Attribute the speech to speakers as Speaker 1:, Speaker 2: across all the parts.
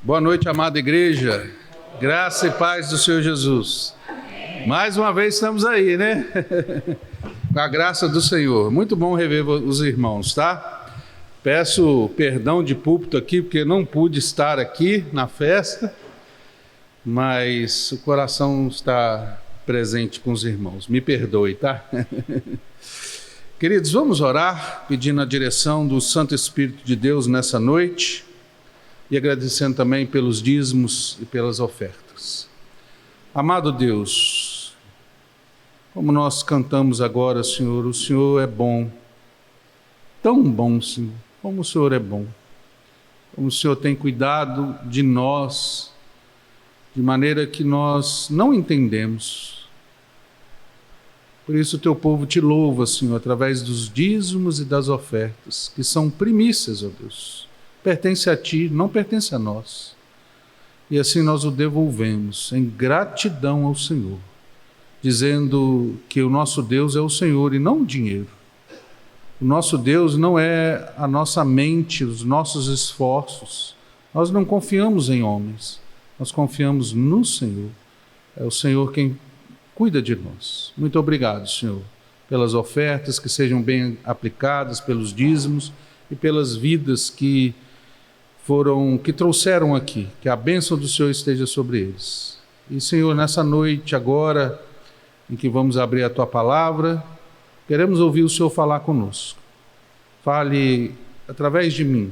Speaker 1: Boa noite, amada igreja. Graça e paz do Senhor Jesus. Mais uma vez estamos aí, né? Com a graça do Senhor. Muito bom rever os irmãos, tá? Peço perdão de púlpito aqui, porque não pude estar aqui na festa, mas o coração está presente com os irmãos. Me perdoe, tá? Queridos, vamos orar, pedindo a direção do Santo Espírito de Deus nessa noite e agradecendo também pelos dízimos e pelas ofertas. Amado Deus, como nós cantamos agora, Senhor, o Senhor é bom, tão bom, Senhor, como o Senhor é bom, como o Senhor tem cuidado de nós, de maneira que nós não entendemos. Por isso o teu povo te louva, Senhor, através dos dízimos e das ofertas, que são primícias, ó Deus. Pertence a ti, não pertence a nós. E assim nós o devolvemos em gratidão ao Senhor, dizendo que o nosso Deus é o Senhor e não o dinheiro. O nosso Deus não é a nossa mente, os nossos esforços. Nós não confiamos em homens, nós confiamos no Senhor. É o Senhor quem cuida de nós. Muito obrigado, Senhor, pelas ofertas que sejam bem aplicadas, pelos dízimos e pelas vidas que trouxeram aqui, que a bênção do Senhor esteja sobre eles. E, Senhor, nessa noite agora, em que vamos abrir a Tua Palavra, queremos ouvir o Senhor falar conosco. Fale através de mim,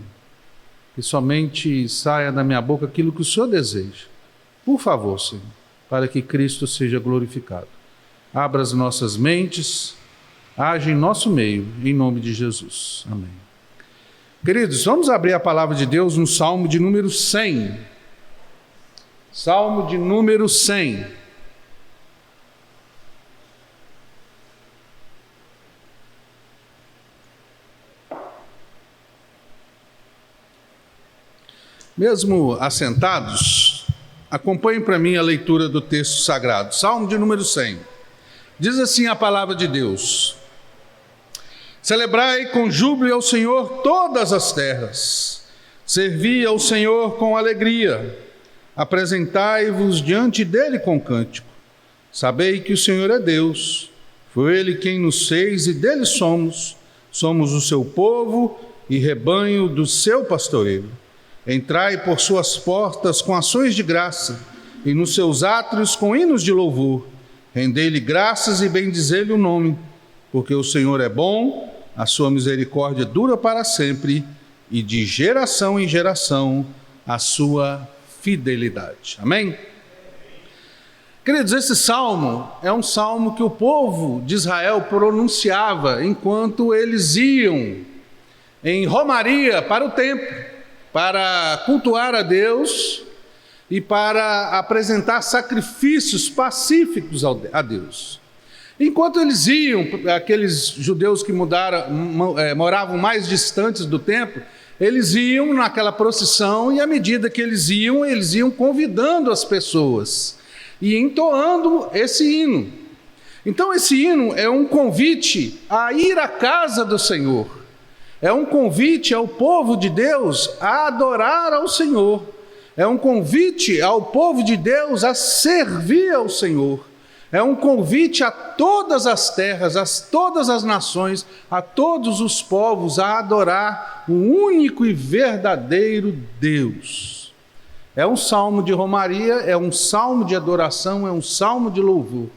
Speaker 1: que somente saia da minha boca aquilo que o Senhor deseja. Por favor, Senhor, para que Cristo seja glorificado. Abra as nossas mentes, age em nosso meio, em nome de Jesus. Amém. Queridos, vamos abrir a palavra de Deus no Salmo de número 100. Salmo de número 100. Mesmo assentados, acompanhem para mim a leitura do texto sagrado. Salmo de número 100. Diz assim a palavra de Deus: celebrai com júbilo ao Senhor todas as terras, servi ao Senhor com alegria, apresentai-vos diante dele com cântico. Sabei que o Senhor é Deus, foi ele quem nos fez e dele somos o seu povo e rebanho do seu pastoreio. Entrai por suas portas com ações de graça e nos seus átrios com hinos de louvor. Rendei-lhe graças e bendizei-lhe o nome, porque o Senhor é bom, a sua misericórdia dura para sempre, e de geração em geração a sua fidelidade. Amém? Queridos, esse salmo é um salmo que o povo de Israel pronunciava enquanto eles iam em romaria para o templo, para cultuar a Deus e para apresentar sacrifícios pacíficos a Deus. Enquanto eles iam, aqueles judeus que moravam mais distantes do templo, eles iam naquela procissão e à medida que eles iam convidando as pessoas e entoando esse hino. Então esse hino é um convite a ir à casa do Senhor, é um convite ao povo de Deus a adorar ao Senhor, é um convite ao povo de Deus a servir ao Senhor. É um convite a todas as terras, a todas as nações, a todos os povos a adorar o único e verdadeiro Deus. É um salmo de romaria, é um salmo de adoração, é um salmo de louvor.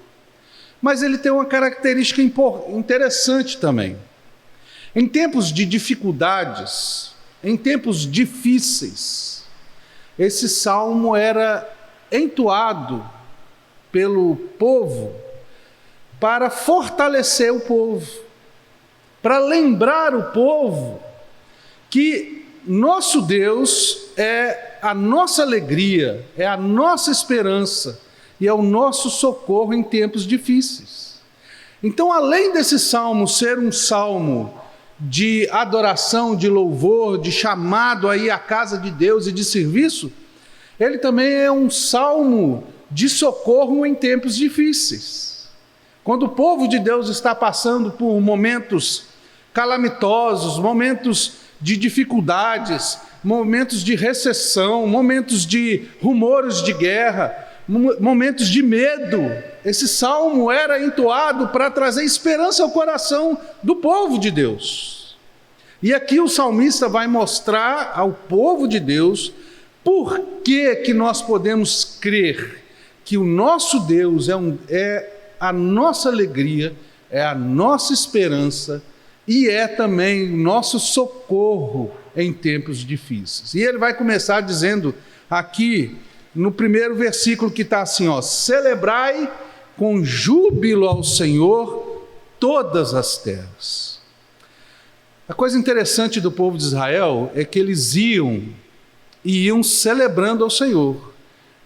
Speaker 1: Mas ele tem uma característica interessante também. Em tempos de dificuldades, em tempos difíceis, esse salmo era entoado pelo povo para fortalecer o povo, para lembrar o povo que nosso Deus é a nossa alegria, é a nossa esperança e é o nosso socorro em tempos difíceis. Então, além desse salmo ser um salmo de adoração, de louvor, de chamado aí à casa de Deus e de serviço, ele também é um salmo de socorro em tempos difíceis. Quando o povo de Deus está passando por momentos calamitosos, momentos de dificuldades, momentos de recessão, momentos de rumores de guerra, momentos de medo. Esse salmo era entoado para trazer esperança ao coração do povo de Deus. E aqui o salmista vai mostrar ao povo de Deus por que nós podemos crer que o nosso Deus é a nossa alegria, é a nossa esperança e é também o nosso socorro em tempos difíceis. E ele vai começar dizendo aqui, no primeiro versículo que está assim, celebrai com júbilo ao Senhor todas as terras. A coisa interessante do povo de Israel é que eles iam celebrando ao Senhor.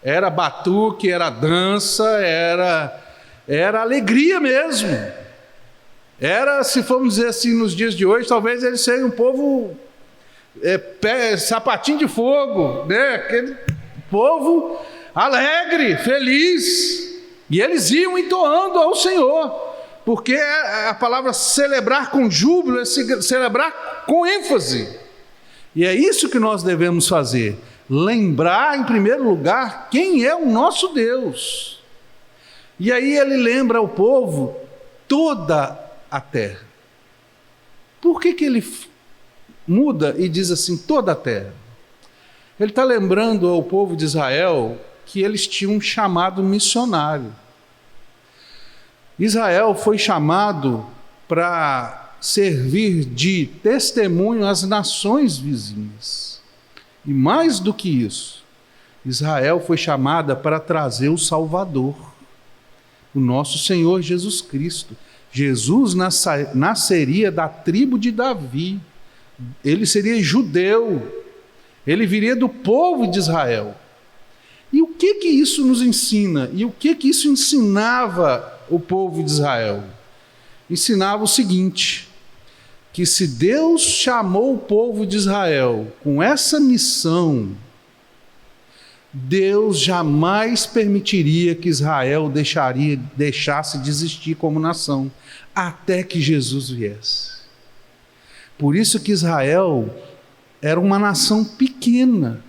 Speaker 1: Era batuque, era dança, era alegria mesmo. Era, se formos dizer assim, nos dias de hoje, talvez eles sejam um povo sapatinho de fogo, né? Aquele povo alegre, feliz. E eles iam entoando ao Senhor, porque a palavra celebrar com júbilo é celebrar com ênfase. E é isso que nós devemos fazer. Lembrar, em primeiro lugar, quem é o nosso Deus. E aí ele lembra ao povo toda a terra. Por que ele muda e diz assim, toda a terra? Ele está lembrando ao povo de Israel que eles tinham um chamado missionário. Israel foi chamado para servir de testemunho às nações vizinhas. E mais do que isso, Israel foi chamada para trazer o Salvador, o nosso Senhor Jesus Cristo. Jesus nasceria da tribo de Davi, ele seria judeu, ele viria do povo de Israel. E o que isso nos ensina? E o que isso ensinava o povo de Israel? Ensinava o seguinte, que se Deus chamou o povo de Israel com essa missão, Deus jamais permitiria que Israel deixasse de existir como nação, até que Jesus viesse. Por isso que Israel era uma nação pequena,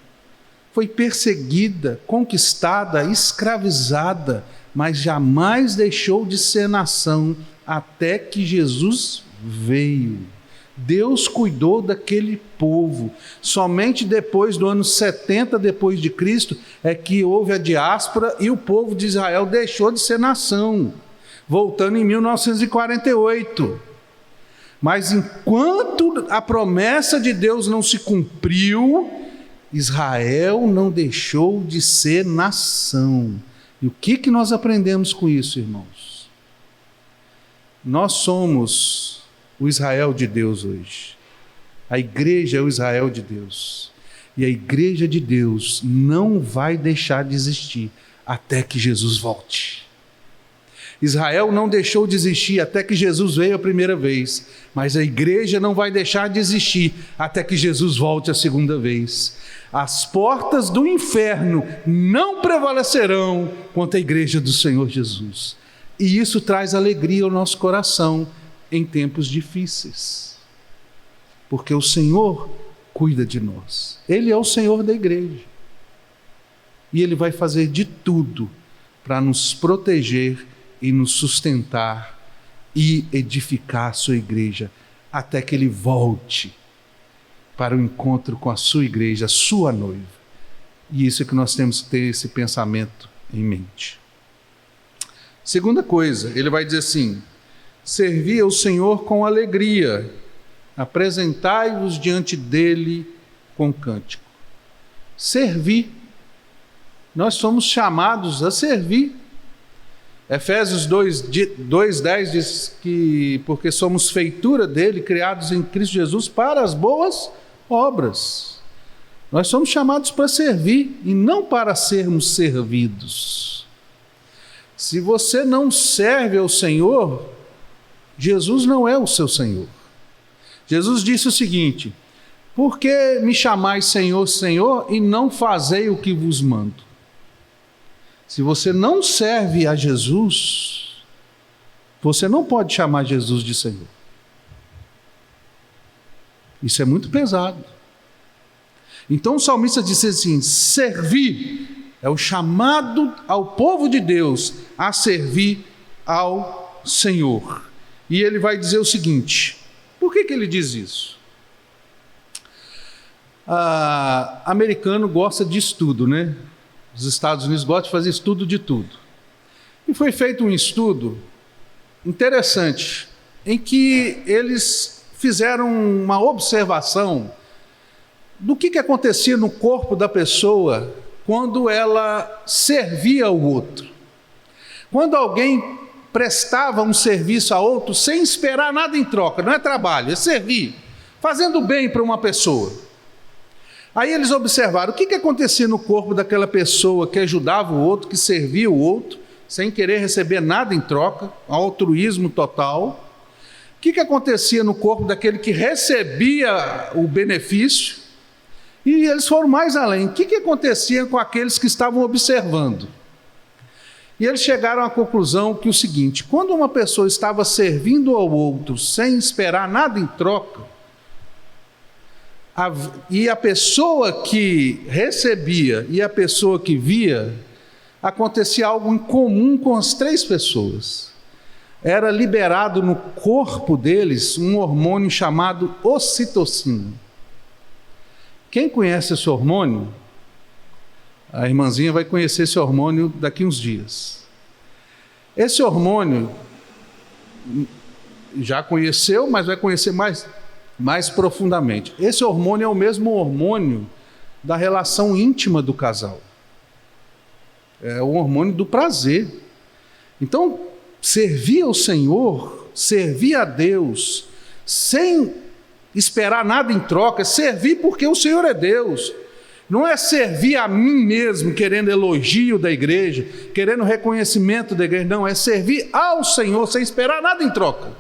Speaker 1: foi perseguida, conquistada, escravizada, mas jamais deixou de ser nação até que Jesus veio. Deus cuidou daquele povo. Somente depois do ano 70 depois de Cristo é que houve a diáspora e o povo de Israel deixou de ser nação, voltando em 1948. Mas enquanto a promessa de Deus não se cumpriu, Israel não deixou de ser nação. E o que nós aprendemos com isso, irmãos? Nós somos o Israel de Deus hoje. A igreja é o Israel de Deus. E a igreja de Deus não vai deixar de existir até que Jesus volte. Israel não deixou de existir até que Jesus veio a primeira vez, mas a igreja não vai deixar de existir até que Jesus volte a segunda vez. As portas do inferno não prevalecerão contra a igreja do Senhor Jesus. E isso traz alegria ao nosso coração em tempos difíceis, porque o Senhor cuida de nós. Ele é o Senhor da igreja. E Ele vai fazer de tudo para nos proteger e nos sustentar e edificar a sua igreja até que Ele volte para o encontro com a sua igreja, a sua noiva. E isso é que nós temos que ter esse pensamento em mente. Segunda coisa, ele vai dizer assim: servi ao Senhor com alegria, apresentai-vos diante dele com cântico. Servir. Nós somos chamados a servir. Efésios 2:10 diz que porque somos feitura dele, criados em Cristo Jesus para as boas obras. Nós somos chamados para servir e não para sermos servidos. Se você não serve ao Senhor, Jesus não é o seu Senhor. Jesus disse o seguinte: por que me chamais Senhor, Senhor, e não fazei o que vos mando? Se você não serve a Jesus, você não pode chamar Jesus de Senhor. Isso é muito pesado. Então o salmista disse assim: servir é o chamado ao povo de Deus a servir ao Senhor. E ele vai dizer o seguinte: por que ele diz isso? Americano gosta de estudo, né? Os Estados Unidos gostam de fazer estudo de tudo. E foi feito um estudo interessante, em que eles fizeram uma observação do que acontecia no corpo da pessoa quando ela servia ao outro. Quando alguém prestava um serviço a outro sem esperar nada em troca, não é trabalho, é servir, fazendo bem para uma pessoa. Aí eles observaram o que acontecia no corpo daquela pessoa que ajudava o outro, que servia o outro, sem querer receber nada em troca, altruísmo total. O que acontecia no corpo daquele que recebia o benefício? E eles foram mais além. O que acontecia com aqueles que estavam observando? E eles chegaram à conclusão que o seguinte: quando uma pessoa estava servindo ao outro sem esperar nada em troca, e a pessoa que recebia e a pessoa que via, acontecia algo em comum com as três pessoas. Era liberado no corpo deles um hormônio chamado ocitocina. Quem conhece esse hormônio? A irmãzinha vai conhecer esse hormônio daqui uns dias. Esse hormônio já conheceu, mas vai conhecer mais profundamente. Esse hormônio é o mesmo hormônio da relação íntima do casal. É o hormônio do prazer. Então, servir ao Senhor, servir a Deus, sem esperar nada em troca, servir porque o Senhor é Deus. Não é servir a mim mesmo, querendo elogio da igreja, querendo reconhecimento da igreja, não, é servir ao Senhor, sem esperar nada em troca.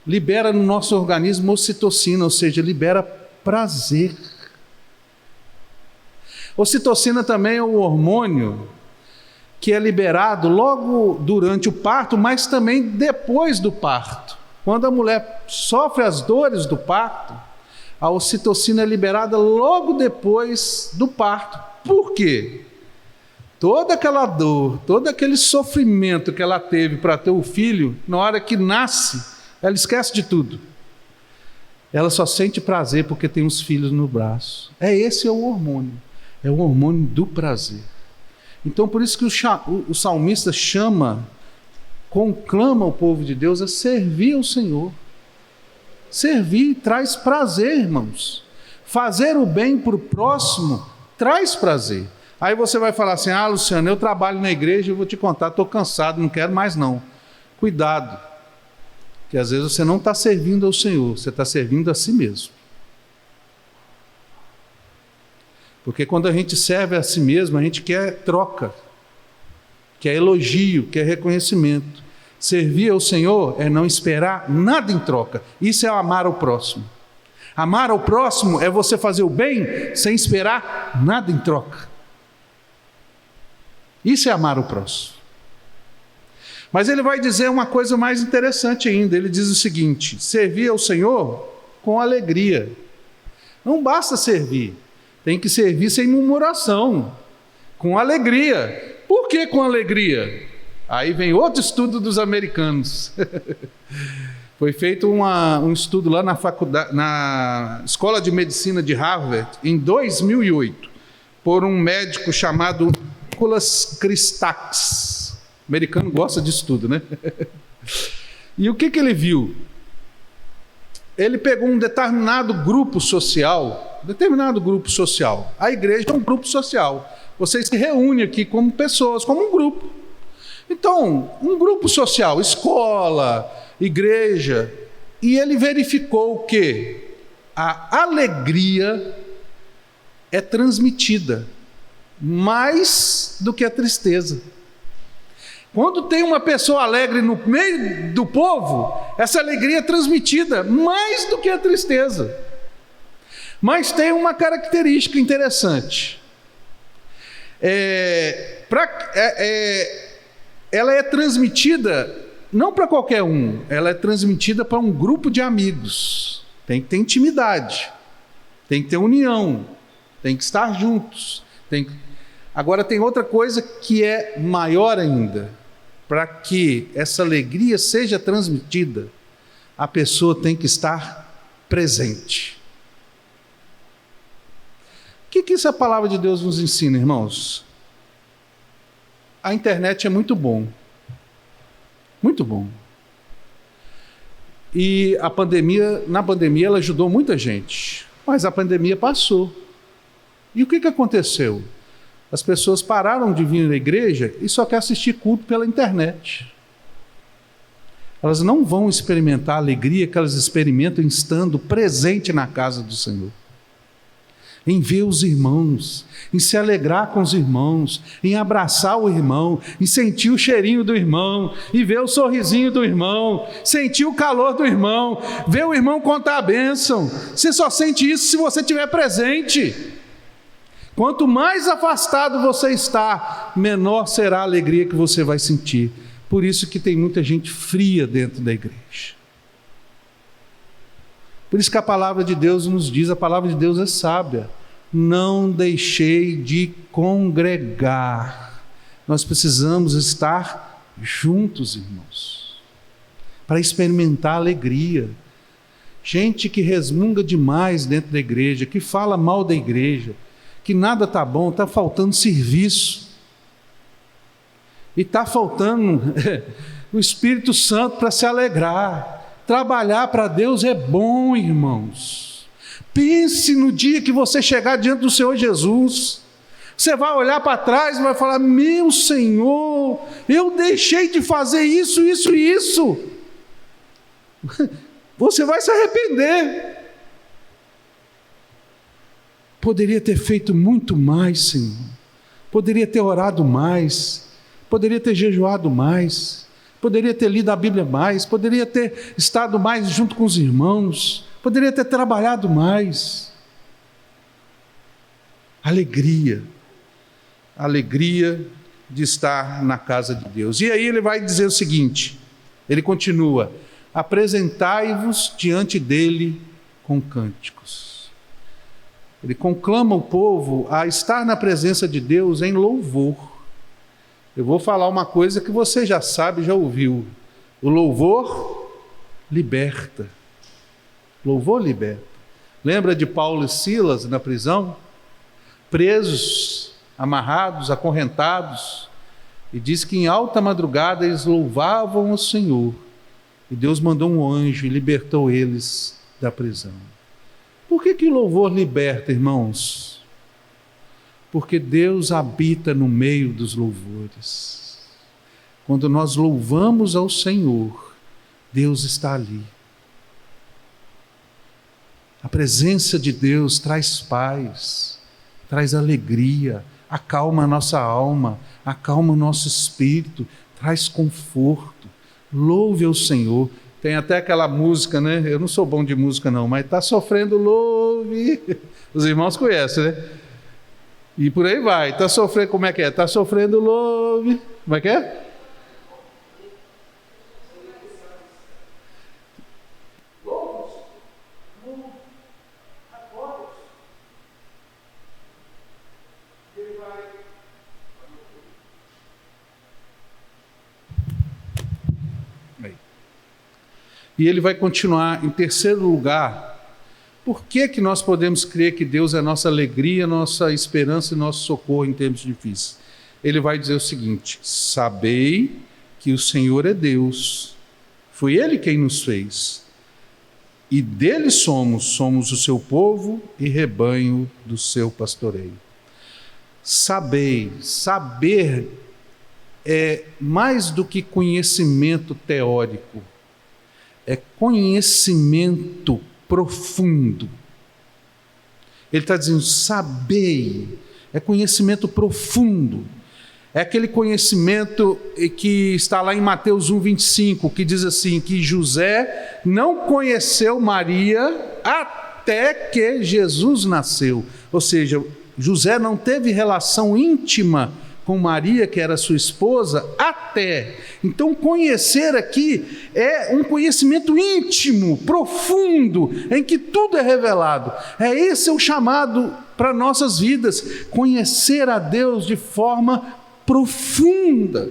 Speaker 1: Libera no nosso organismo ocitocina, ou seja, libera prazer. Ocitocina também é o hormônio que é liberado logo durante o parto, mas também depois do parto. Quando a mulher sofre as dores do parto, a ocitocina é liberada logo depois do parto. Por quê? Toda aquela dor, todo aquele sofrimento que ela teve para ter o filho, na hora que nasce, ela esquece de tudo. Ela só sente prazer porque tem os filhos no braço. Esse é o hormônio. É o hormônio do prazer. Então, por isso que o salmista conclama o povo de Deus a servir ao Senhor. Servir traz prazer, irmãos. Fazer o bem para o próximo traz prazer. Aí você vai falar assim: Luciano, eu trabalho na igreja, eu vou te contar, estou cansado, não quero mais não. Cuidado, que às vezes você não está servindo ao Senhor, você está servindo a si mesmo. Porque quando a gente serve a si mesmo, a gente quer troca, quer elogio, quer reconhecimento. Servir ao Senhor é não esperar nada em troca. Isso é amar ao próximo. Amar ao próximo é você fazer o bem sem esperar nada em troca. Isso é amar o próximo. Mas ele vai dizer uma coisa mais interessante ainda. Ele diz o seguinte: servir ao Senhor com alegria. Não basta servir. Tem que servir sem murmuração, com alegria. Por que com alegria? Aí vem outro estudo dos americanos. Foi feito um estudo lá na Escola de Medicina de Harvard, em 2008, por um médico chamado Nicholas Christakis. O americano gosta de estudo, né? E o que ele viu? Ele pegou um determinado grupo social. A igreja é um grupo social. Vocês se reúnem aqui como pessoas, como um grupo. Então, um grupo social, escola, igreja, e ele verificou que a alegria é transmitida mais do que a tristeza. Quando tem uma pessoa alegre no meio do povo, essa alegria é transmitida mais do que a tristeza. Mas tem uma característica interessante. Ela é transmitida não para qualquer um, ela é transmitida para um grupo de amigos. Tem que ter intimidade, tem que ter união, tem que estar juntos. Agora tem outra coisa que é maior ainda. Para que essa alegria seja transmitida, a pessoa tem que estar presente. O que essa palavra de Deus nos ensina, irmãos? A internet é muito bom. Muito bom. E na pandemia ela ajudou muita gente. Mas a pandemia passou. E o que aconteceu? As pessoas pararam de vir na igreja e só querem assistir culto pela internet. Elas não vão experimentar a alegria que elas experimentam estando presente na casa do Senhor. Em ver os irmãos, em se alegrar com os irmãos, em abraçar o irmão, em sentir o cheirinho do irmão, e ver o sorrisinho do irmão, sentir o calor do irmão, ver o irmão contar a bênção. Você só sente isso se você estiver presente. Quanto mais afastado você está, menor será a alegria que você vai sentir. Por isso que tem muita gente fria dentro da igreja. Por isso que a palavra de Deus nos diz, a palavra de Deus é sábia. Não deixei de congregar. Nós precisamos estar juntos, irmãos, para experimentar a alegria. Gente que resmunga demais dentro da igreja, que fala mal da igreja, que nada está bom, está faltando serviço. E está faltando o Espírito Santo para se alegrar. Trabalhar para Deus é bom, irmãos. Pense no dia que você chegar diante do Senhor Jesus. Você vai olhar para trás e vai falar: meu Senhor, eu deixei de fazer isso, isso e isso. Você vai se arrepender. Poderia ter feito muito mais, Senhor. Poderia ter orado mais. Poderia ter jejuado mais. Poderia ter lido a Bíblia mais. Poderia ter estado mais junto com os irmãos. Poderia ter trabalhado mais. Alegria. Alegria de estar na casa de Deus. E aí ele vai dizer o seguinte, ele continua: apresentai-vos diante dele com cânticos. Ele conclama o povo a estar na presença de Deus em louvor. Eu vou falar uma coisa que você já sabe, já ouviu. O louvor liberta. Louvor liberta. Lembra de Paulo e Silas na prisão? Presos, amarrados, acorrentados. E diz que em alta madrugada eles louvavam o Senhor. E Deus mandou um anjo e libertou eles da prisão. Por que o louvor liberta, irmãos? Porque Deus habita no meio dos louvores. Quando nós louvamos ao Senhor, Deus está ali. A presença de Deus traz paz, traz alegria, acalma a nossa alma, acalma o nosso espírito, traz conforto. Louve ao Senhor. Tem até aquela música, né? Eu não sou bom de música não, mas está sofrendo, louve. Os irmãos conhecem, né? E por aí vai. Está sofrendo, como é que é? Está sofrendo, louve. Como é que é? E ele vai continuar em terceiro lugar. Por que nós podemos crer que Deus é nossa alegria, nossa esperança e nosso socorro em tempos difíceis? Ele vai dizer o seguinte: sabei que o Senhor é Deus, foi Ele quem nos fez, e dele somos o seu povo e rebanho do seu pastoreio. Sabei, saber é mais do que conhecimento teórico, é conhecimento profundo. Ele está dizendo, sabei, é conhecimento profundo. É aquele conhecimento que está lá em Mateus 1,25, que diz assim, que José não conheceu Maria até que Jesus nasceu. Ou seja, José não teve relação íntima com Maria, que era sua esposa, até. Então, conhecer aqui é um conhecimento íntimo, profundo, em que tudo é revelado. Esse é o chamado para nossas vidas, conhecer a Deus de forma profunda.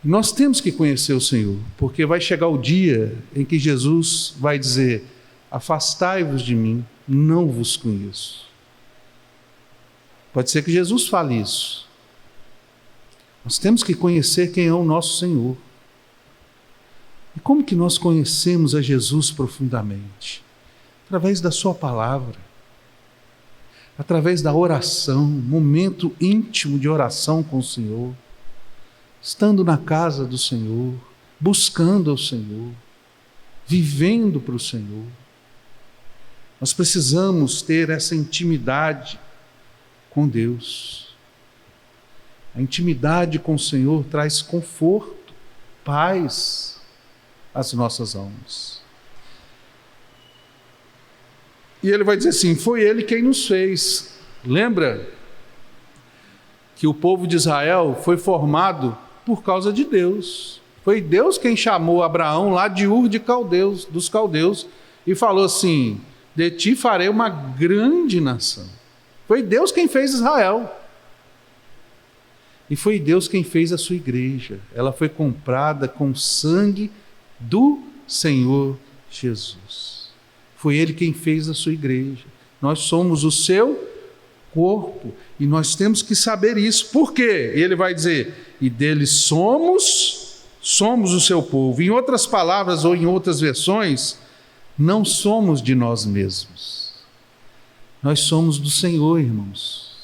Speaker 1: Nós temos que conhecer o Senhor, porque vai chegar o dia em que Jesus vai dizer: afastai-vos de mim, não vos conheço. Pode ser que Jesus fale isso. Nós temos que conhecer quem é o nosso Senhor. E como que nós conhecemos a Jesus profundamente? Através da sua palavra, através da oração, momento íntimo de oração com o Senhor, estando na casa do Senhor, buscando ao Senhor, vivendo para o Senhor. Nós precisamos ter essa intimidade com Deus. A intimidade com o Senhor traz conforto, paz às nossas almas. E ele vai dizer assim: foi ele quem nos fez. Lembra que o povo de Israel foi formado por causa de Deus. Foi Deus quem chamou Abraão lá de Ur de Caldeus, dos caldeus, e falou assim: de ti farei uma grande nação. Foi Deus quem fez Israel. E foi Deus quem fez a sua igreja. Ela foi comprada com o sangue do Senhor Jesus. Foi Ele quem fez a sua igreja. Nós somos o seu corpo e nós temos que saber isso. Por quê? Ele vai dizer: e dele somos o seu povo. Em outras palavras ou em outras versões, não somos de nós mesmos. Nós somos do Senhor, irmãos.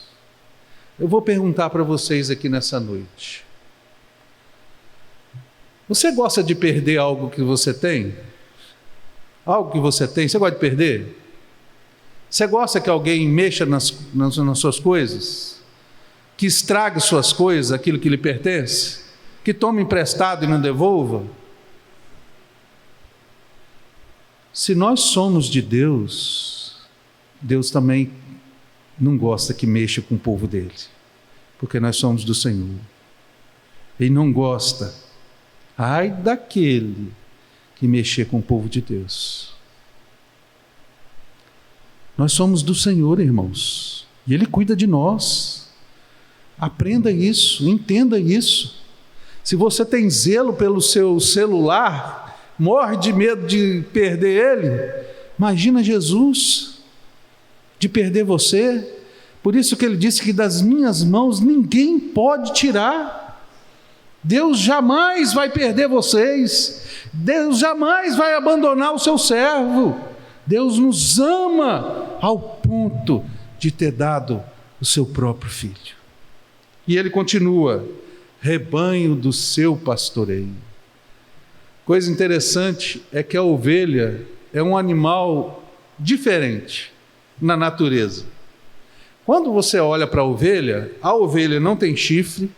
Speaker 1: Eu vou perguntar para vocês aqui nessa noite: você gosta de perder algo que você tem? Algo que você tem, você gosta de perder? Você gosta que alguém mexa nas suas coisas? Que estrague suas coisas, aquilo que lhe pertence? Que tome emprestado e não devolva? Se nós somos de Deus, Deus também não gosta que mexa com o povo dele, porque nós somos do Senhor. Ele não gosta, ai daquele que mexer com o povo de Deus. Nós somos do Senhor, irmãos, e Ele cuida de nós. Aprenda isso, entenda isso. Se você tem zelo pelo seu celular, morre de medo de perder ele, imagina Jesus, de perder você. Por isso que ele disse que das minhas mãos ninguém pode tirar. Deus jamais vai perder vocês. Deus jamais vai abandonar o seu servo. Deus nos ama ao ponto de ter dado o seu próprio filho. E ele continua: rebanho do seu pastoreio. Coisa interessante é que a ovelha é um animal diferente na natureza. Quando você olha para a ovelha não tem chifre,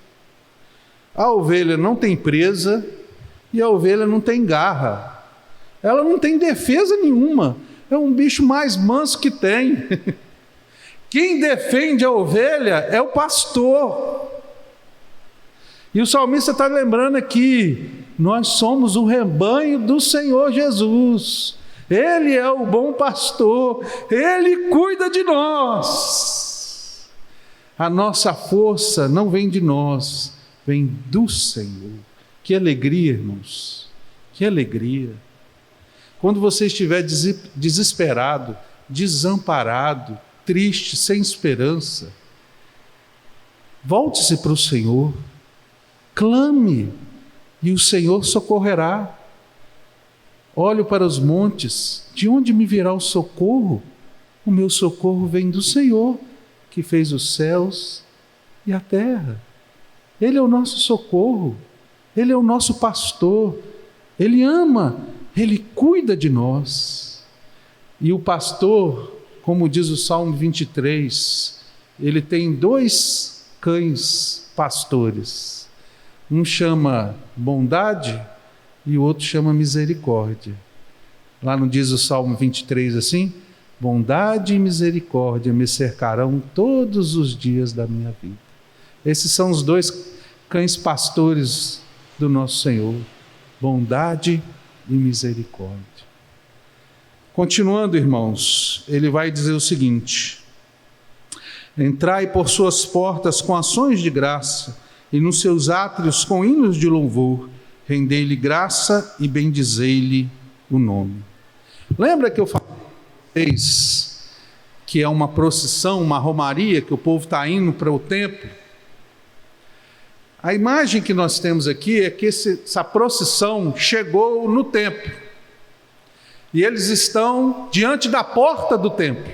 Speaker 1: a ovelha não tem presa e a ovelha não tem garra. Ela não tem defesa nenhuma. É um bicho mais manso que tem. Quem defende a ovelha é o pastor. E o salmista está lembrando aqui: nós somos o rebanho do Senhor Jesus. Ele é o bom pastor. Ele cuida de nós. A nossa força não vem de nós, vem do Senhor. Que alegria, irmãos. Que alegria. Quando você estiver desesperado, desamparado, triste, sem esperança, volte-se para o Senhor, clame, e o Senhor socorrerá. Olho para os montes, de onde me virá o socorro? O meu socorro vem do Senhor, que fez os céus e a terra. Ele é o nosso socorro, Ele é o nosso pastor, Ele ama, Ele cuida de nós. E o pastor, como diz o Salmo 23, ele tem 2 cães pastores. Um chama bondade e o outro chama misericórdia. Lá não diz o Salmo 23 assim? bondade e misericórdia me cercarão todos os dias da minha vida. Esses são os dois cães pastores do nosso Senhor, bondade e misericórdia. Continuando, irmãos, ele vai dizer o seguinte: entrai por suas portas com ações de graça, e nos seus átrios com hinos de louvor, rendei-lhe graça e bendizei-lhe o nome. Lembra que eu falei para vocês que é uma procissão, uma romaria, que o povo está indo para o templo? A imagem que nós temos aqui é que essa procissão chegou no templo, e eles estão diante da porta do templo.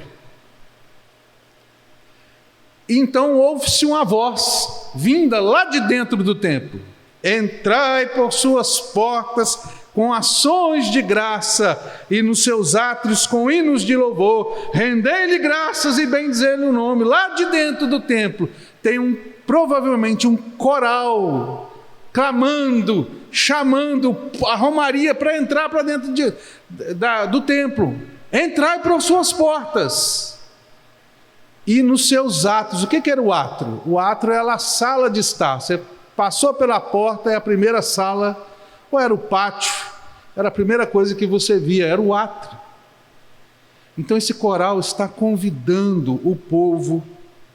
Speaker 1: Então ouve-se uma voz vinda lá de dentro do templo: entrai por suas portas com ações de graça, e nos seus átrios com hinos de louvor, rendei-lhe graças e bendizei-lhe o nome. Lá de dentro do templo tem provavelmente um coral clamando, chamando a romaria para entrar para dentro do templo. Entrai por suas portas. E nos seus átrios, o que era o átrio? O átrio era a sala de estar. Você passou pela porta, é a primeira sala, ou era o pátio, era a primeira coisa que você via, era o átrio. Então esse coral está convidando o povo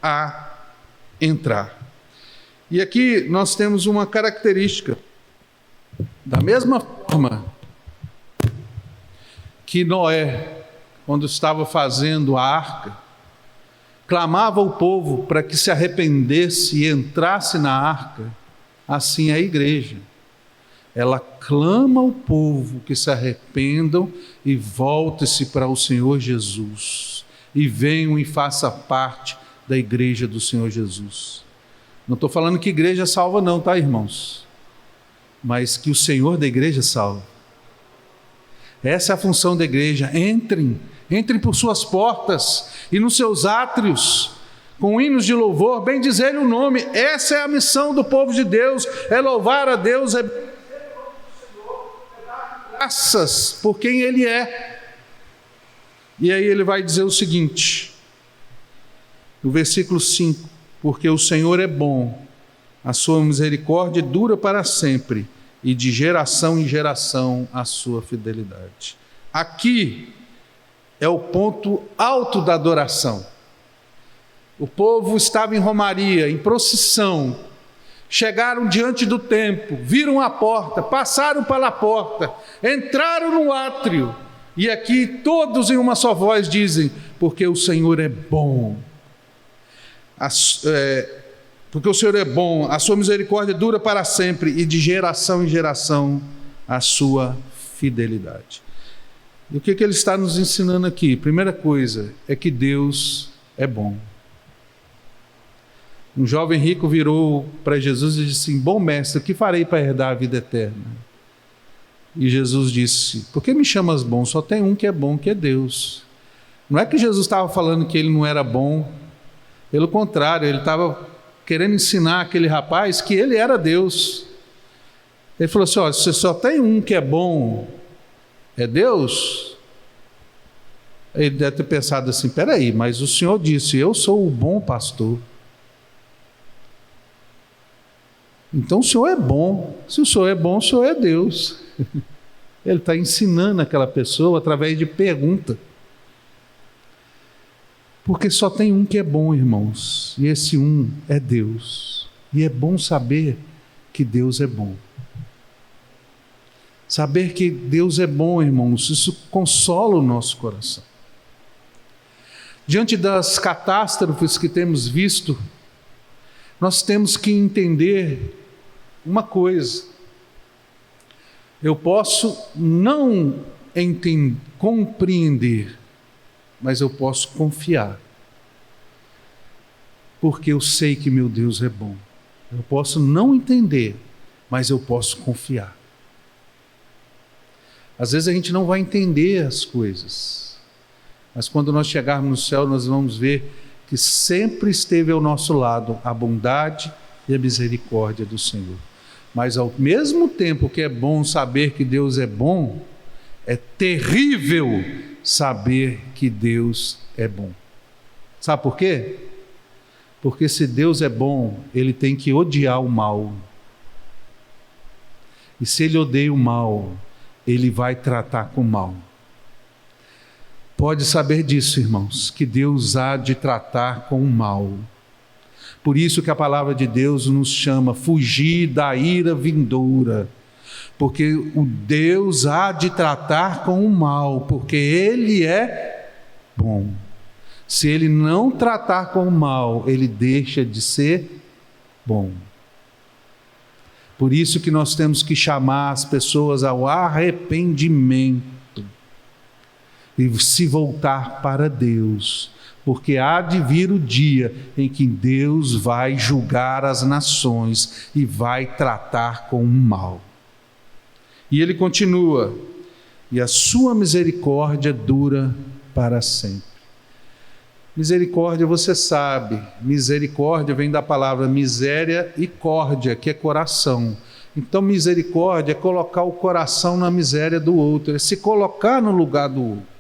Speaker 1: a entrar. E aqui nós temos uma característica. Da mesma forma que Noé, quando estava fazendo a arca, clamava o povo para que se arrependesse e entrasse na arca, assim é a igreja. Ela clama ao povo que se arrependam e voltem-se para o Senhor Jesus, e venham e façam parte da igreja do Senhor Jesus. Não estou falando que igreja salva não, tá, irmãos? Mas que o Senhor da igreja salva. Essa é a função da igreja. Entrem por suas portas e nos seus átrios, com hinos de louvor, bendizei-lhe o nome. Essa é a missão do povo de Deus, é louvar a Deus, é dar graças por quem Ele é. E aí ele vai dizer o seguinte, no versículo 5: porque o Senhor é bom, a sua misericórdia dura para sempre, e de geração em geração a sua fidelidade. Aqui é o ponto alto da adoração. O povo estava em romaria, em procissão, chegaram diante do templo, viram a porta, passaram pela porta, entraram no átrio, e aqui todos em uma só voz dizem: porque o Senhor é bom. Porque o Senhor é bom, a sua misericórdia dura para sempre, e de geração em geração a sua fidelidade. E o que ele está nos ensinando aqui? Primeira coisa é que Deus é bom. Um jovem rico virou para Jesus e disse assim: bom mestre, o que farei para herdar a vida eterna? E Jesus disse: por que me chamas bom? Só tem um que é bom, que é Deus. Não é que Jesus estava falando que ele não era bom, pelo contrário, ele estava querendo ensinar aquele rapaz que ele era Deus. Ele falou assim: olha, você só tem um que é bom, é Deus? Ele deve ter pensado assim: peraí, mas o Senhor disse, eu sou o bom pastor. Então o Senhor é bom. Se o Senhor é bom, o Senhor é Deus. Ele está ensinando aquela pessoa através de pergunta. Porque só tem um que é bom, irmãos, e esse um é Deus. E é bom saber que Deus é bom. Saber que Deus é bom, irmãos, isso consola o nosso coração. Diante das catástrofes que temos visto, nós temos que entender uma coisa: eu posso não compreender, mas eu posso confiar, porque eu sei que meu Deus é bom. Eu posso não entender, mas eu posso confiar. Às vezes a gente não vai entender as coisas, mas quando nós chegarmos no céu, nós vamos ver que sempre esteve ao nosso lado a bondade e a misericórdia do Senhor. Mas ao mesmo tempo que é bom saber que Deus é bom, é terrível saber que Deus é bom. Sabe por quê? Porque se Deus é bom, Ele tem que odiar o mal. E se Ele odeia o mal, Ele vai tratar com o mal. Pode saber disso, irmãos, que Deus há de tratar com o mal. Por isso que a palavra de Deus nos chama fugir da ira vindoura. Porque o Deus há de tratar com o mal, porque Ele é bom. Se Ele não tratar com o mal, Ele deixa de ser bom. Por isso que nós temos que chamar as pessoas ao arrependimento e se voltar para Deus, porque há de vir o dia em que Deus vai julgar as nações e vai tratar com o mal. E ele continua: e a sua misericórdia dura para sempre. Misericórdia, você sabe, misericórdia vem da palavra miséria e córdia, que é coração. Então misericórdia é colocar o coração na miséria do outro, é se colocar no lugar do outro.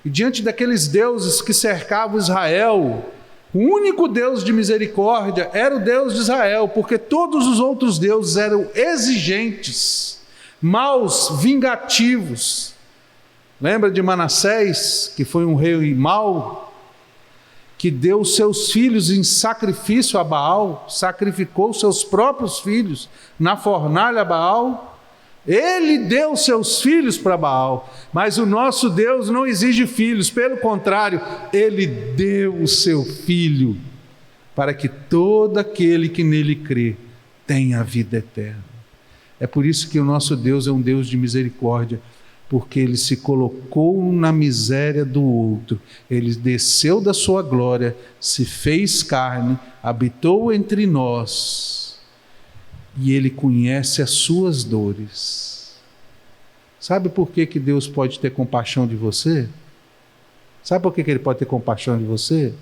Speaker 1: E diante daqueles deuses que cercavam Israel, o único Deus de misericórdia era o Deus de Israel, porque todos os outros deuses eram exigentes, maus, vingativos. Lembra de Manassés, que foi um rei mau, que deu seus filhos em sacrifício a Baal, sacrificou seus próprios filhos na fornalha a Baal? Ele deu seus filhos para Baal, mas o nosso Deus não exige filhos, pelo contrário, Ele deu o seu Filho, para que todo aquele que nele crê tenha a vida eterna. É por isso que o nosso Deus é um Deus de misericórdia, porque Ele se colocou na miséria do outro, Ele desceu da sua glória, se fez carne, habitou entre nós, e Ele conhece as suas dores. Sabe por que Deus pode ter compaixão de você? Sabe por que Ele pode ter compaixão de você?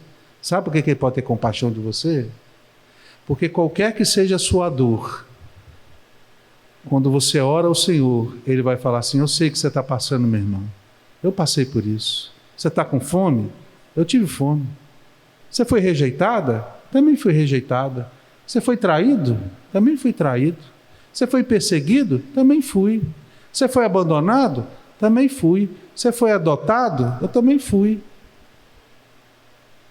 Speaker 1: Sabe por que Ele pode ter compaixão de você? Porque qualquer que seja a sua dor, quando você ora ao Senhor, Ele vai falar assim: eu sei que você está passando, meu irmão. Eu passei por isso. Você está com fome? Eu tive fome. Você foi rejeitada? Também fui rejeitada. Você foi traído? Também fui traído. Você foi perseguido? Também fui. Você foi abandonado? Também fui. Você foi adotado? Eu também fui.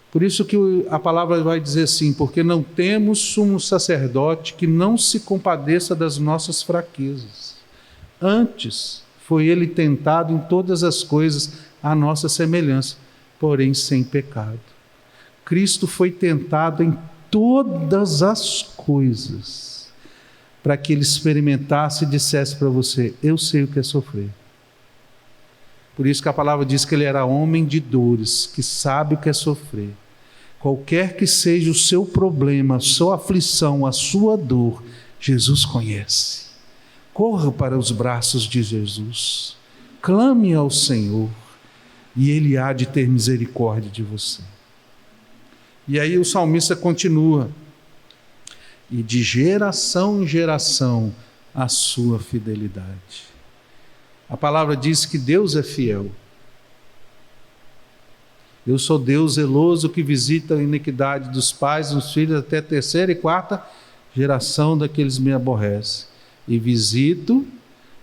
Speaker 1: Por isso que a palavra vai dizer assim: porque não temos sumo sacerdote que não se compadeça das nossas fraquezas. Antes foi ele tentado em todas as coisas à nossa semelhança, porém sem pecado. Cristo foi tentado em todas as coisas, para que ele experimentasse e dissesse para você: eu sei o que é sofrer. Por isso que a palavra diz que ele era homem de dores, que sabe o que é sofrer. Qualquer que seja o seu problema, a sua aflição, a sua dor, Jesus conhece. Corra para os braços de Jesus, clame ao Senhor, e Ele há de ter misericórdia de você. E aí o salmista continua: e de geração em geração a sua fidelidade. A palavra diz que Deus é fiel. Eu sou Deus zeloso que visita a iniquidade dos pais e dos filhos até a terceira e quarta geração daqueles que me aborrecem. E visito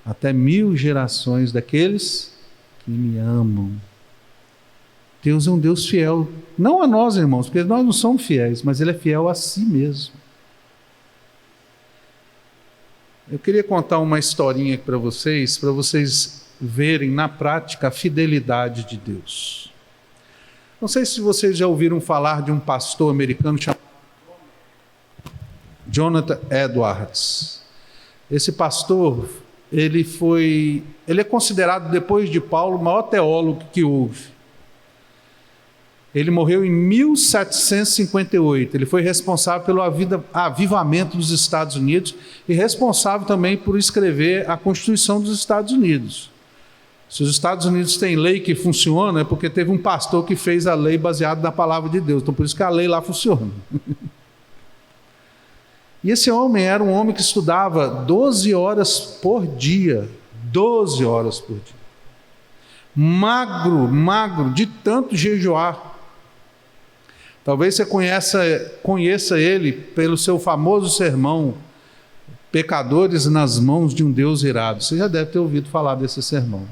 Speaker 1: até 1000 gerações daqueles que me amam. Deus é um Deus fiel. Não a nós, irmãos, porque nós não somos fiéis, mas Ele é fiel a si mesmo. Eu queria contar uma historinha aqui para vocês verem na prática a fidelidade de Deus. Não sei se vocês já ouviram falar de um pastor americano chamado Jonathan Edwards. Esse pastor, ele é considerado, depois de Paulo, o maior teólogo que houve. Ele morreu em 1758. Ele foi responsável pelo avivamento dos Estados Unidos e responsável também por escrever a Constituição dos Estados Unidos. Se os Estados Unidos têm lei que funciona, é porque teve um pastor que fez a lei baseada na palavra de Deus. Então, por isso que a lei lá funciona. E esse homem era um homem que estudava 12 horas por dia. 12 horas por dia. magro, de tanto jejuar. Talvez você conheça ele pelo seu famoso sermão, Pecadores nas mãos de um Deus irado. Você já deve ter ouvido falar desse sermão.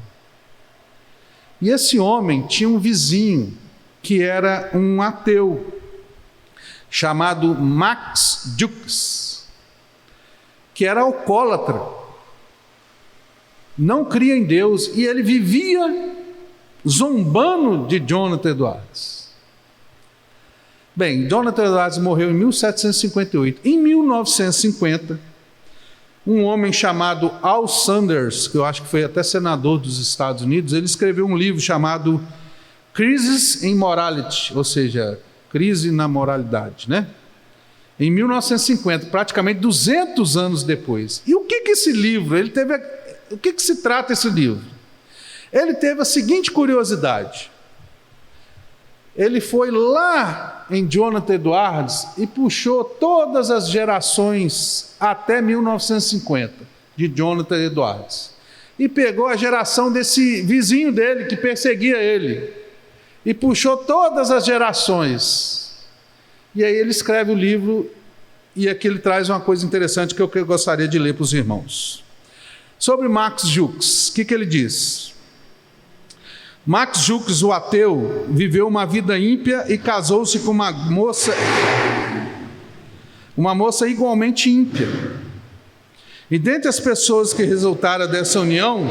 Speaker 1: E esse homem tinha um vizinho que era um ateu, chamado Max Jukes, que era alcoólatra, não cria em Deus, e ele vivia zombando de Jonathan Edwards. Bem, Jonathan Edwards morreu em 1758. Em 1950, um homem chamado Al Sanders, que eu acho que foi até senador dos Estados Unidos, ele escreveu um livro chamado Crisis in Morality, ou seja, crise na moralidade, né? Em 1950, praticamente 200 anos depois. E o que esse livro, o que se trata esse livro? Ele teve a seguinte curiosidade. Ele foi lá em Jonathan Edwards e puxou todas as gerações até 1950 de Jonathan Edwards. E pegou a geração desse vizinho dele que perseguia ele. E puxou todas as gerações. E aí ele escreve o livro, e aqui ele traz uma coisa interessante que eu gostaria de ler para os irmãos. Sobre Max Jukes, o que ele diz? Max Jukes, o ateu, viveu uma vida ímpia e casou-se com uma moça igualmente ímpia. E dentre as pessoas que resultaram dessa união,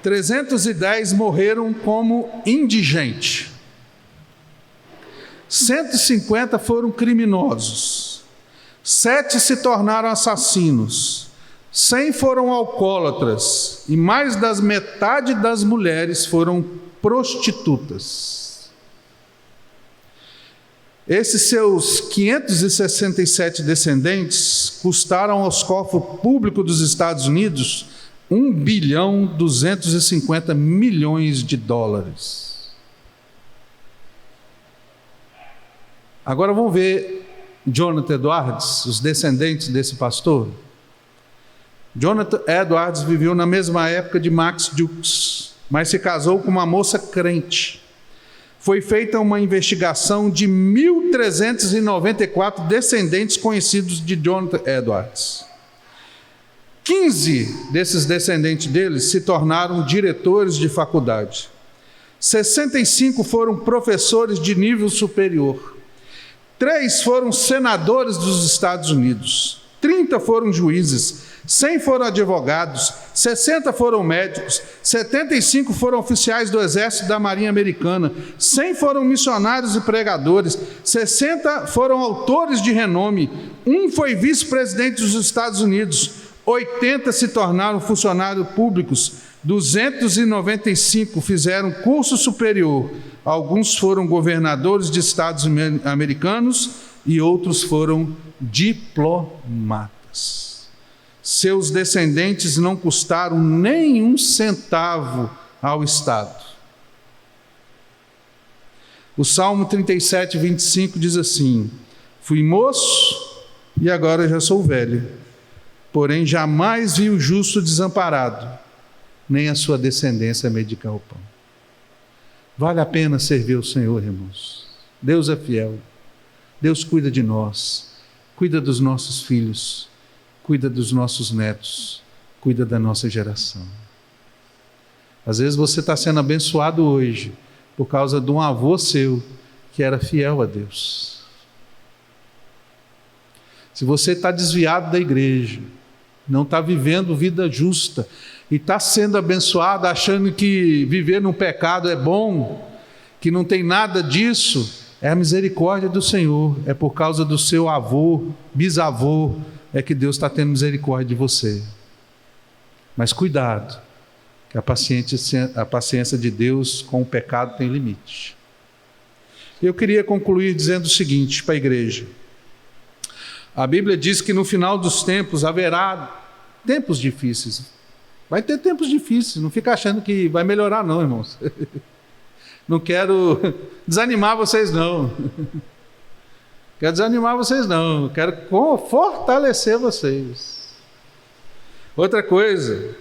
Speaker 1: 310 morreram como indigente. 150 foram criminosos. 7 se tornaram assassinos. 100 foram alcoólatras. E mais da metade das mulheres foram prostitutas. Esses seus 567 descendentes custaram aos cofres públicos dos Estados Unidos $1,250 bilhões. Agora vamos ver Jonathan Edwards, os descendentes desse pastor. Jonathan Edwards viveu na mesma época de Max Jukes, mas se casou com uma moça crente. Foi feita uma investigação de 1.394 descendentes conhecidos de Jonathan Edwards. 15 desses descendentes deles se tornaram diretores de faculdade. 65 foram professores de nível superior. 3 foram senadores dos Estados Unidos. 30 foram juízes. 100 foram advogados. 60 foram médicos. 75 foram oficiais do Exército e da Marinha Americana. 100 foram missionários e pregadores. 60 foram autores de renome. 1 foi vice-presidente dos Estados Unidos. 80 se tornaram funcionários públicos. 295 fizeram curso superior. Alguns foram governadores de estados americanos e outros foram diplomatas. Seus descendentes não custaram nem um centavo ao Estado. O Salmo 37, 25 diz assim: fui moço e agora já sou velho, porém jamais vi o justo desamparado, nem a sua descendência medicar o pão. Vale a pena servir o Senhor, irmãos. Deus é fiel. Deus cuida de nós, cuida dos nossos filhos, cuida dos nossos netos, cuida da nossa geração. Às vezes você está sendo abençoado hoje por causa de um avô seu que era fiel a Deus. Se você está desviado da igreja, não está vivendo vida justa, e está sendo abençoado achando que viver no pecado é bom, que não tem nada disso, é a misericórdia do Senhor, é por causa do seu avô, bisavô, é que Deus está tendo misericórdia de você. Mas cuidado, que a paciência de Deus com o pecado tem limite. Eu queria concluir dizendo o seguinte para a igreja. A Bíblia diz que no final dos tempos haverá tempos difíceis. Vai ter tempos difíceis, não fica achando que vai melhorar não, irmãos. Não quero desanimar vocês não. Quero desanimar vocês não, quero fortalecer vocês. Outra coisa,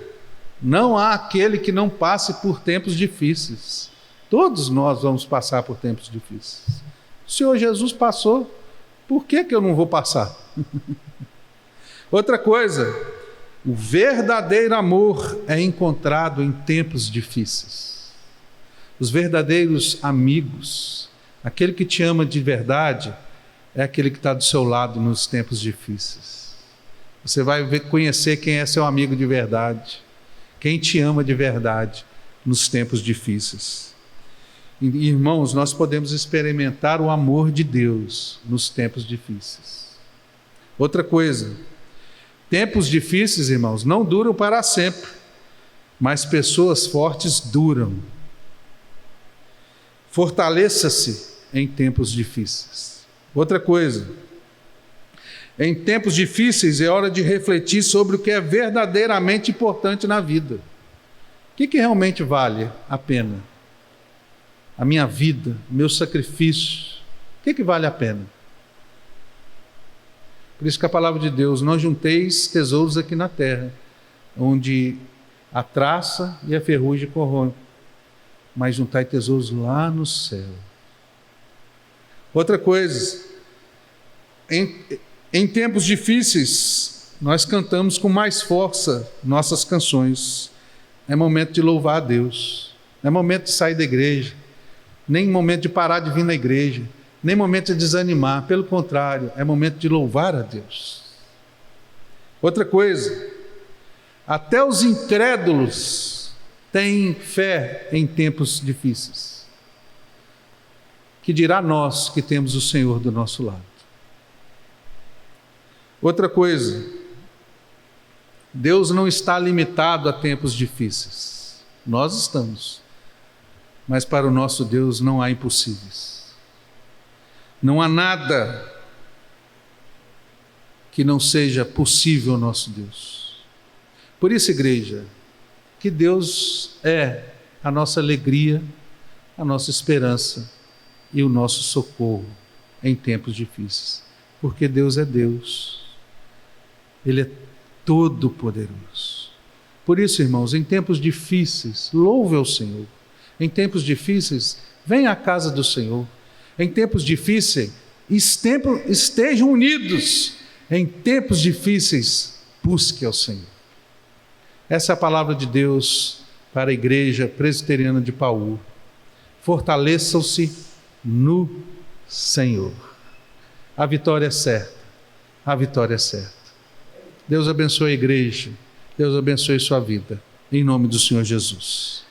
Speaker 1: Não há aquele que não passe por tempos difíceis. Todos nós vamos passar por tempos difíceis. O Senhor Jesus passou, por que eu não vou passar? Outra coisa, o verdadeiro amor é encontrado em tempos difíceis. Os verdadeiros amigos, aquele que te ama de verdade, é aquele que está do seu lado nos tempos difíceis. Você vai conhecer quem é seu amigo de verdade, quem te ama de verdade nos tempos difíceis. Irmãos, nós podemos experimentar o amor de Deus nos tempos difíceis. Outra coisa, tempos difíceis, irmãos, não duram para sempre, mas pessoas fortes duram. Fortaleça-se em tempos difíceis. Outra coisa, em tempos difíceis é hora de refletir sobre o que é verdadeiramente importante na vida. O que realmente vale a pena? A minha vida, meu sacrifício, o que vale a pena? Por isso que a palavra de Deus, não junteis tesouros aqui na terra, onde a traça e a ferrugem corroem, mas juntai tesouros lá no céu. Outra coisa, em tempos difíceis, nós cantamos com mais força nossas canções. É momento de louvar a Deus, não é momento de sair da igreja, nem momento de parar de vir na igreja, nem momento de desanimar, pelo contrário, é momento de louvar a Deus. Outra coisa, até os incrédulos têm fé em tempos difíceis. Que dirá nós que temos o Senhor do nosso lado? Outra coisa, Deus não está limitado a tempos difíceis. Nós estamos. Mas para o nosso Deus não há impossíveis. Não há nada que não seja possível ao nosso Deus. Por isso, igreja, que Deus é a nossa alegria, a nossa esperança e o nosso socorro em tempos difíceis. Porque Deus é Deus. Ele é todo-poderoso. Por isso, irmãos, em tempos difíceis, louve ao Senhor. Em tempos difíceis, venha à casa do Senhor. Em tempos difíceis, estejam unidos. Em tempos difíceis, busque ao Senhor. Essa é a palavra de Deus para a Igreja Presbiteriana de Paú. Fortaleçam-se no Senhor. A vitória é certa. A vitória é certa. Deus abençoe a igreja. Deus abençoe sua vida. Em nome do Senhor Jesus.